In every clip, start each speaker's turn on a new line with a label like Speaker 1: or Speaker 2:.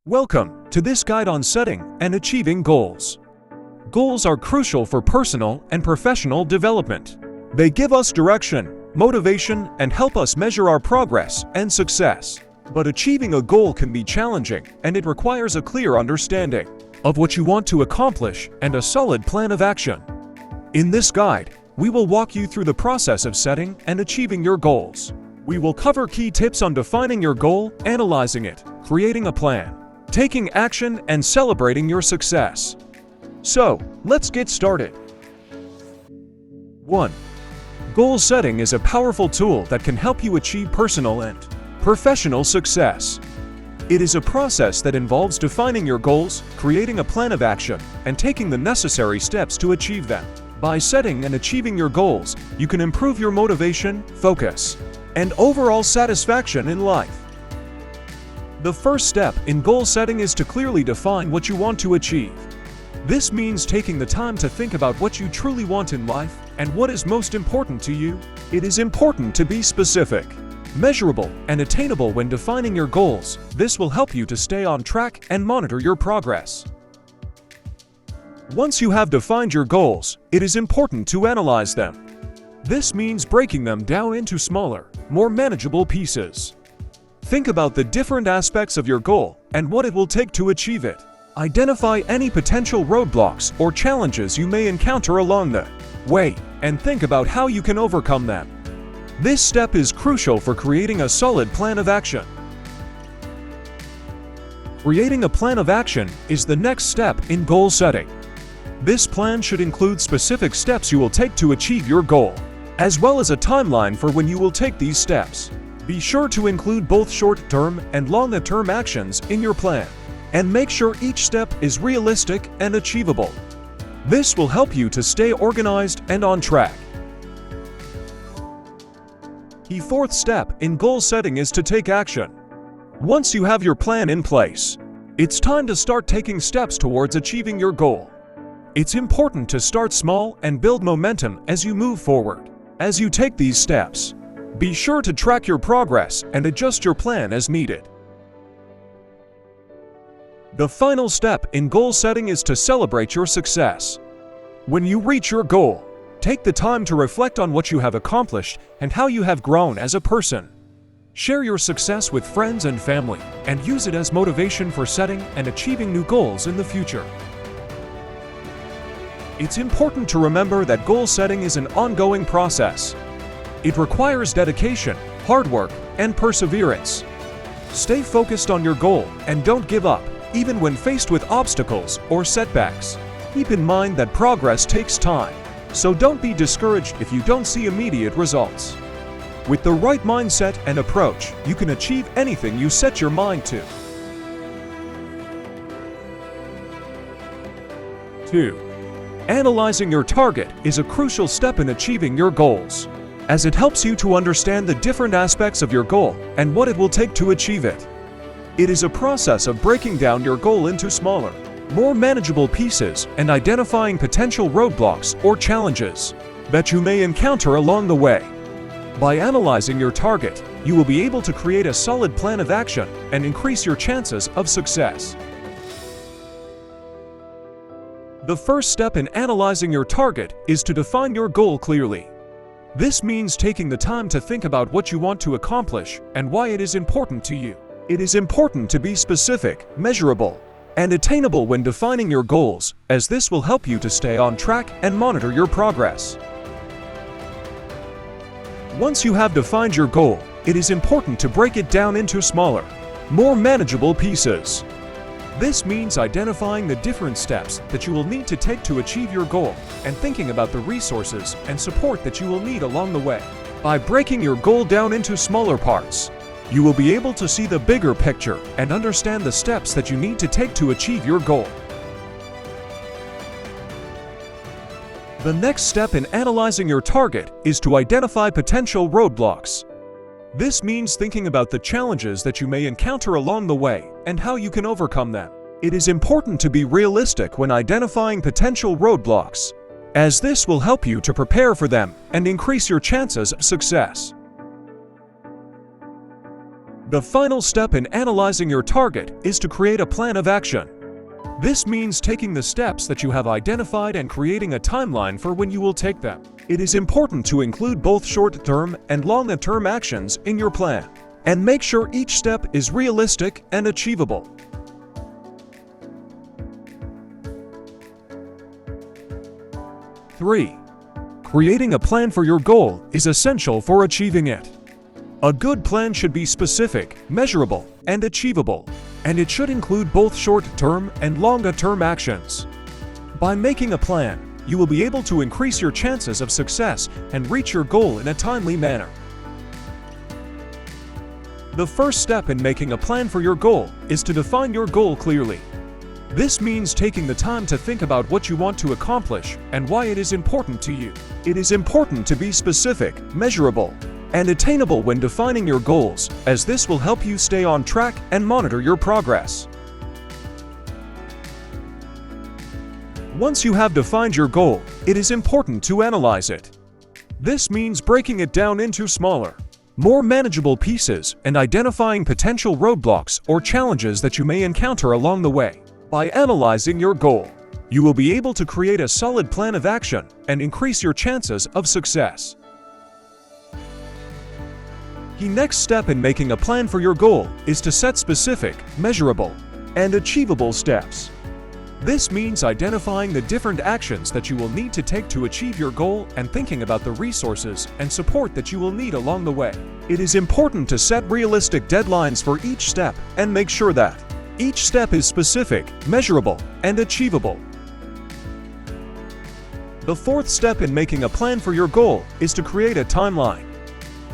Speaker 1: Welcome to this guide on setting and achieving goals. Goals are crucial for personal and professional development. They give us direction, motivation, and help us measure our progress and success. But achieving a goal can be challenging, and it requires a clear understanding of what you want to accomplish and a solid plan of action. In this guide, we will walk you through the process of setting and achieving your goals. We will cover key tips on defining your goal, analyzing it, creating a plan, taking action, and celebrating your success. So, let's get started. 1. Goal setting is a powerful tool that can help you achieve personal and professional success. It is a process that involves defining your goals, creating a plan of action, and taking the necessary steps to achieve them. By setting and achieving your goals, you can improve your motivation, focus, and overall satisfaction in life. The first step in goal setting is to clearly define what you want to achieve. This means taking the time to think about what you truly want in life and what is most important to you. It is important to be specific, measurable, and attainable when defining your goals. This will help you to stay on track and monitor your progress. Once you have defined your goals, it is important to analyze them. This means breaking them down into smaller, more manageable pieces. Think about the different aspects of your goal and what it will take to achieve it. Identify any potential roadblocks or challenges you may encounter along the way, and think about how you can overcome them. This step is crucial for creating a solid plan of action. Creating a plan of action is the next step in goal setting. This plan should include specific steps you will take to achieve your goal, as well as a timeline for when you will take these steps. Be sure to include both short-term and long-term actions in your plan, and make sure each step is realistic and achievable. This will help you to stay organized and on track. The fourth step in goal setting is to take action. Once you have your plan in place, it's time to start taking steps towards achieving your goal. It's important to start small and build momentum as you move forward. As you take these steps, be sure to track your progress and adjust your plan as needed. The final step in goal setting is to celebrate your success. When you reach your goal, take the time to reflect on what you have accomplished and how you have grown as a person. Share your success with friends and family, and use it as motivation for setting and achieving new goals in the future. It's important to remember that goal setting is an ongoing process. It requires dedication, hard work, and perseverance. Stay focused on your goal and don't give up, even when faced with obstacles or setbacks. Keep in mind that progress takes time, so don't be discouraged if you don't see immediate results. With the right mindset and approach, you can achieve anything you set your mind to. 2. Analyzing your target is a crucial step in achieving your goals, as it helps you to understand the different aspects of your goal and what it will take to achieve it. It is a process of breaking down your goal into smaller, more manageable pieces and identifying potential roadblocks or challenges that you may encounter along the way. By analyzing your target, you will be able to create a solid plan of action and increase your chances of success. The first step in analyzing your target is to define your goal clearly. This means taking the time to think about what you want to accomplish and why it is important to you. It is important to be specific, measurable, and attainable when defining your goals, as this will help you to stay on track and monitor your progress. Once you have defined your goal, it is important to break it down into smaller, more manageable pieces. This means identifying the different steps that you will need to take to achieve your goal and thinking about the resources and support that you will need along the way. By breaking your goal down into smaller parts, you will be able to see the bigger picture and understand the steps that you need to take to achieve your goal. The next step in analyzing your target is to identify potential roadblocks. This means thinking about the challenges that you may encounter along the way and how you can overcome them. It is important to be realistic when identifying potential roadblocks, as this will help you to prepare for them and increase your chances of success. The final step in analyzing your target is to create a plan of action. This means taking the steps that you have identified and creating a timeline for when you will take them. It is important to include both short-term and long-term actions in your plan, and make sure each step is realistic and achievable. Three, creating a plan for your goal is essential for achieving it. A good plan should be specific, measurable, and achievable, and it should include both short-term and longer-term actions. By making a plan, you will be able to increase your chances of success and reach your goal in a timely manner. The first step in making a plan for your goal is to define your goal clearly. This means taking the time to think about what you want to accomplish and why it is important to you. It is important to be specific, measurable, and attainable when defining your goals, as this will help you stay on track and monitor your progress. Once you have defined your goal, it is important to analyze it. This means breaking it down into smaller, more manageable pieces and identifying potential roadblocks or challenges that you may encounter along the way. By analyzing your goal, you will be able to create a solid plan of action and increase your chances of success. The next step in making a plan for your goal is to set specific, measurable, and achievable steps. This means identifying the different actions that you will need to take to achieve your goal and thinking about the resources and support that you will need along the way. It is important to set realistic deadlines for each step and make sure that each step is specific, measurable, and achievable. The fourth step in making a plan for your goal is to create a timeline.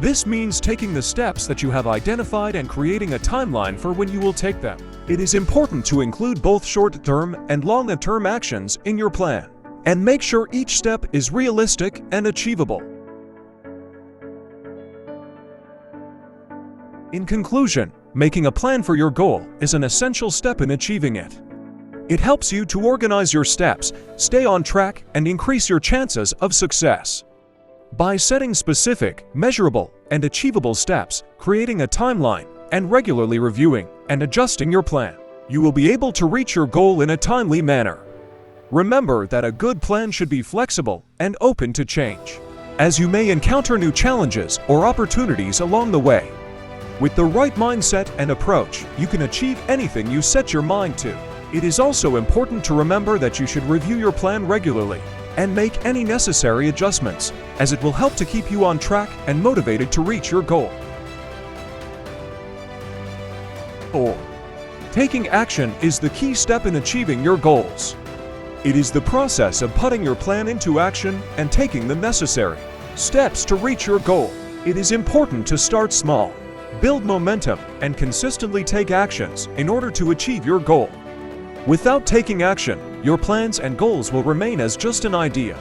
Speaker 1: This means taking the steps that you have identified and creating a timeline for when you will take them. It is important to include both short-term and long-term actions in your plan, and make sure each step is realistic and achievable. In conclusion, making a plan for your goal is an essential step in achieving it. It helps you to organize your steps, stay on track, and increase your chances of success. By setting specific, measurable, and achievable steps, creating a timeline, and regularly reviewing and adjusting your plan, you will be able to reach your goal in a timely manner. Remember that a good plan should be flexible and open to change, as you may encounter new challenges or opportunities along the way. With the right mindset and approach, you can achieve anything you set your mind to. It is also important to remember that you should review your plan regularly and make any necessary adjustments, as it will help to keep you on track and motivated to reach your goal. 4. Taking action is the key step in achieving your goals. It is the process of putting your plan into action and taking the necessary steps to reach your goal. It is important to start small, build momentum, and consistently take actions in order to achieve your goal. Without taking action, your plans and goals will remain as just an idea.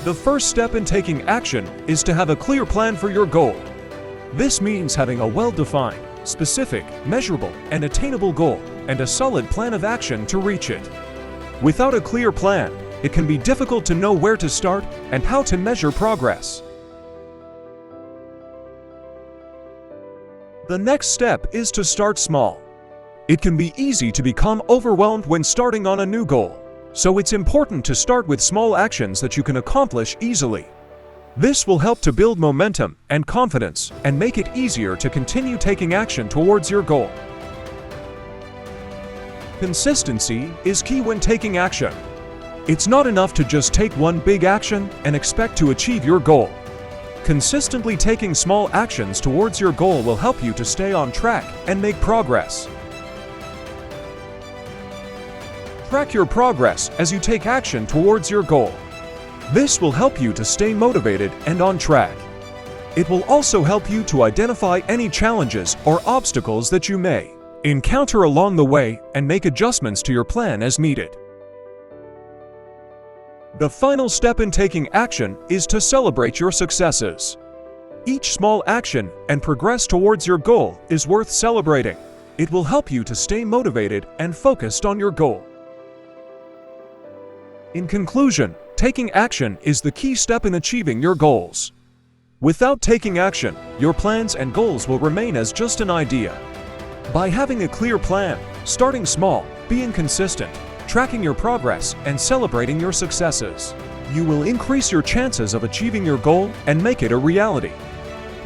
Speaker 1: The first step in taking action is to have a clear plan for your goal. This means having a well-defined, specific, measurable, and attainable goal, and a solid plan of action to reach it. Without a clear plan, it can be difficult to know where to start and how to measure progress. The next step is to start small. It can be easy to become overwhelmed when starting on a new goal, so it's important to start with small actions that you can accomplish easily. This will help to build momentum and confidence and make it easier to continue taking action towards your goal. Consistency is key when taking action. It's not enough to just take one big action and expect to achieve your goal. Consistently taking small actions towards your goal will help you to stay on track and make progress. Track your progress as you take action towards your goal. This will help you to stay motivated and on track. It will also help you to identify any challenges or obstacles that you may encounter along the way and make adjustments to your plan as needed. The final step in taking action is to celebrate your successes. Each small action and progress towards your goal is worth celebrating. It will help you to stay motivated and focused on your goal. In conclusion, taking action is the key step in achieving your goals. Without taking action, your plans and goals will remain as just an idea. By having a clear plan, starting small, being consistent, tracking your progress, and celebrating your successes, you will increase your chances of achieving your goal and make it a reality.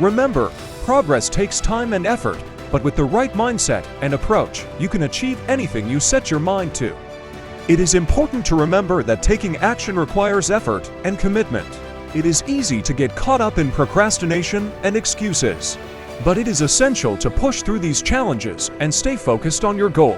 Speaker 1: Remember, progress takes time and effort, but with the right mindset and approach, you can achieve anything you set your mind to. It is important to remember that taking action requires effort and commitment. It is easy to get caught up in procrastination and excuses, but it is essential to push through these challenges and stay focused on your goal.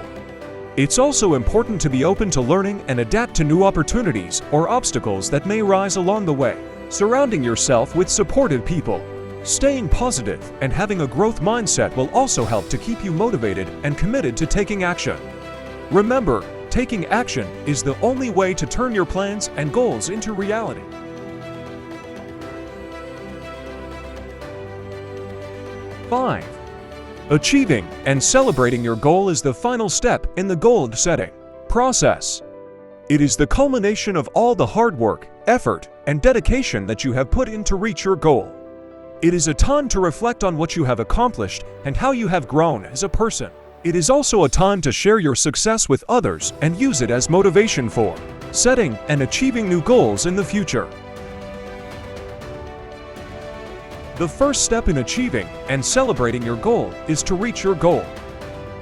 Speaker 1: It's also important to be open to learning and adapt to new opportunities or obstacles that may rise along the way. Surrounding yourself with supportive people, staying positive, and having a growth mindset will also help to keep you motivated and committed to taking action. Remember, taking action is the only way to turn your plans and goals into reality. 5. Achieving and celebrating your goal is the final step in the goal-setting process. It is the culmination of all the hard work, effort, and dedication that you have put in to reach your goal. It is a time to reflect on what you have accomplished and how you have grown as a person. It is also a time to share your success with others and use it as motivation for setting and achieving new goals in the future. The first step in achieving and celebrating your goal is to reach your goal.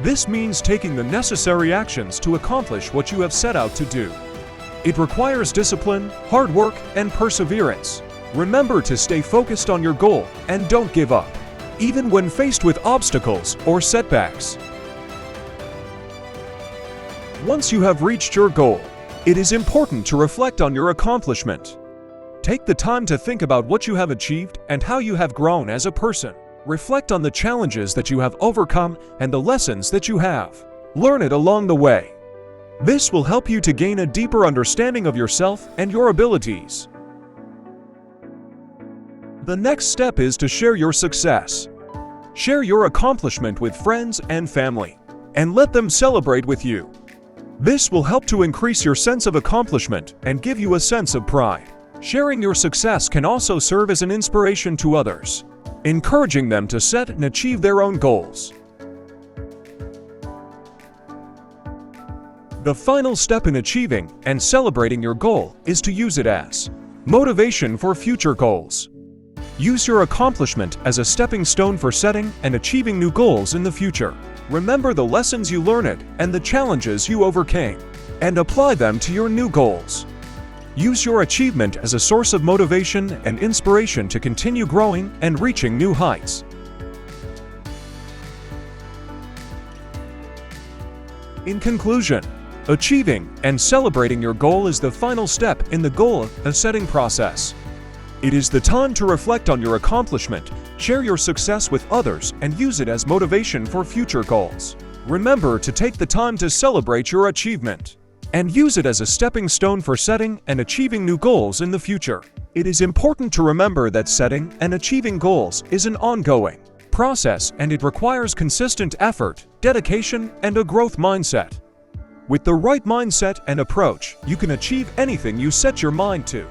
Speaker 1: This means taking the necessary actions to accomplish what you have set out to do. It requires discipline, hard work, and perseverance. Remember to stay focused on your goal and don't give up, even when faced with obstacles or setbacks. Once you have reached your goal, it is important to reflect on your accomplishment. Take the time to think about what you have achieved and how you have grown as a person. Reflect on the challenges that you have overcome and the lessons that you have learned along the way. This will help you to gain a deeper understanding of yourself and your abilities. The next step is to share your success. Share your accomplishment with friends and family, and let them celebrate with you. This will help to increase your sense of accomplishment and give you a sense of pride. Sharing your success can also serve as an inspiration to others, encouraging them to set and achieve their own goals. The final step in achieving and celebrating your goal is to use it as motivation for future goals. Use your accomplishment as a stepping stone for setting and achieving new goals in the future. Remember the lessons you learned and the challenges you overcame, and apply them to your new goals. Use your achievement as a source of motivation and inspiration to continue growing and reaching new heights. In conclusion, achieving and celebrating your goal is the final step in the goal-setting process. It is the time to reflect on your accomplishment, share your success with others, and use it as motivation for future goals. Remember to take the time to celebrate your achievement and use it as a stepping stone for setting and achieving new goals in the future. It is important to remember that setting and achieving goals is an ongoing process, and it requires consistent effort, dedication, and a growth mindset. With the right mindset and approach, you can achieve anything you set your mind to.